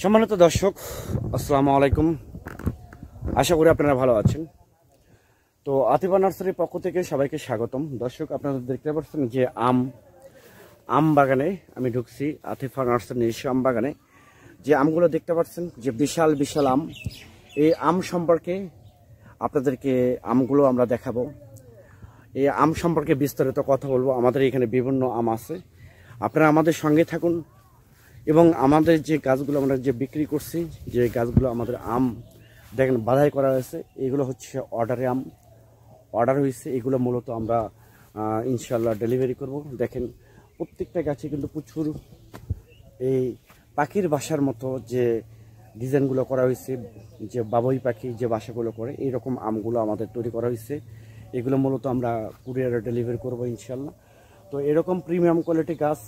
সম্মানিত দর্শক, আসসালামু আলাইকুম। আশা করি আপনারা ভালো আছেন। তো আতিফা নার্সারির পক্ষ থেকে সবাইকে স্বাগতম। দর্শক, আপনারা দেখতে পাচ্ছেন যে আম বাগানে আমি ঢুকছি। আতিফা নার্সারি নিজস্ব আম বাগানে যে আমগুলো দেখতে পাচ্ছেন, যে বিশাল বিশাল আম। এই আম সম্পর্কে আপনাদেরকে আমগুলো আমরা দেখাবো। এই আম সম্পর্কে বিস্তারিত কথা বলবো। আমাদের এখানে বিভিন্ন আম আছে, আপনারা আমাদের সঙ্গে থাকুন। এবং আমাদের যে গাছগুলো আমরা যে বিক্রি করছি, যে গাছগুলো আমাদের আম দেখেন বাধাই করা হয়েছে, এগুলো হচ্ছে অর্ডার হয়েছে। এগুলো মূলত আমরা ইনশাল্লাহ ডেলিভারি করব। দেখেন প্রত্যেকটা গাছে কিন্তু প্রচুর এই পাখির বাসার মতো যে ডিজাইনগুলো করা হয়েছে, যে বাবুই পাখি যে বাসাগুলো করে, এইরকম আমগুলো আমাদের তৈরি করা হয়েছে। এগুলো মূলত আমরা কুরিয়ারে ডেলিভারি করব ইনশাল্লাহ। তো এরকম প্রিমিয়াম কোয়ালিটি গাছ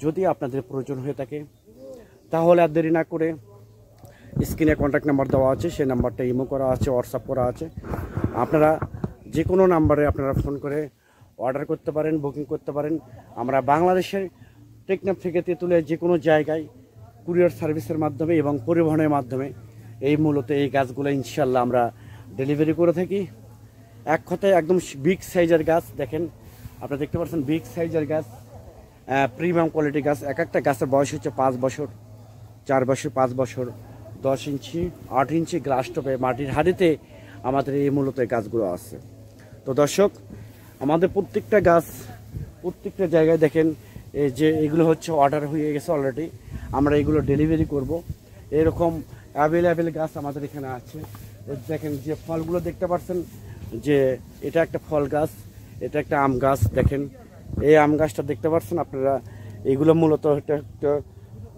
যদি আপনাদের প্রয়োজন হয়ে থাকে, তাহলে আর দেরি না করে স্ক্রিনে কন্ট্যাক্ট নাম্বার দেওয়া আছে, সেই নাম্বারটা ইমো করা আছে, হোয়াটসঅ্যাপ করা আছে। আপনারা যে কোনো নাম্বারে আপনারা ফোন করে অর্ডার করতে পারেন, বুকিং করতে পারেন। আমরা বাংলাদেশের টেকনাফ থেকে তেঁতুলে যে কোনো জায়গায় কুরিয়ার সার্ভিসের মাধ্যমে এবং পরিবহনের মাধ্যমে এই মূলত এই গাছগুলো ইনশাল্লাহ আমরা ডেলিভারি করে থাকি। এক কথায় একদম বিগ সাইজের গাছ। দেখেন আপনারা দেখতে পাচ্ছেন বিগ সাইজের গাছ, প্রিমিয়াম কোয়ালিটি গাছ। এক একটা গাছের বয়স হচ্ছে 5 বছর, 4 বছর, 5 বছর, 10 ইঞ্চি, 8 ইঞ্চি গ্লাস টপে মাটির হাড়িতে আমাদের এই মূলত গাছগুলো আছে। তো দর্শক, আমাদের প্রত্যেকটা গাছ প্রত্যেকটা জায়গায় দেখেন এই যে এগুলো হচ্ছে অর্ডার হয়ে গেছে অলরেডি, আমরা এগুলো ডেলিভারি করব। এরকম অ্যাভেলেবেল গাছ আমাদের এখানে আছে। দেখেন যে ফলগুলো দেখতে পাচ্ছেন, যে এটা একটা ফল গাছ, এটা একটা আম গাছ। দেখেন এই আম গাছটা দেখতে পাচ্ছেন আপনারা। এগুলো মূলত একটা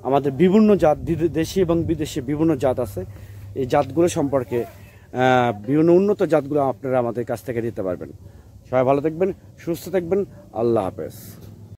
আমাদের বিভিন্ন জাত, দেশি এবং বিদেশি বিভিন্ন জাত আছে। এই জাতগুলো সম্পর্কে বিভিন্ন উন্নত জাতগুলো আপনারা আমাদের কাছ থেকে নিতে পারবেন। সবাই ভালো থাকবেন, সুস্থ থাকবেন। আল্লাহ হাফেজ।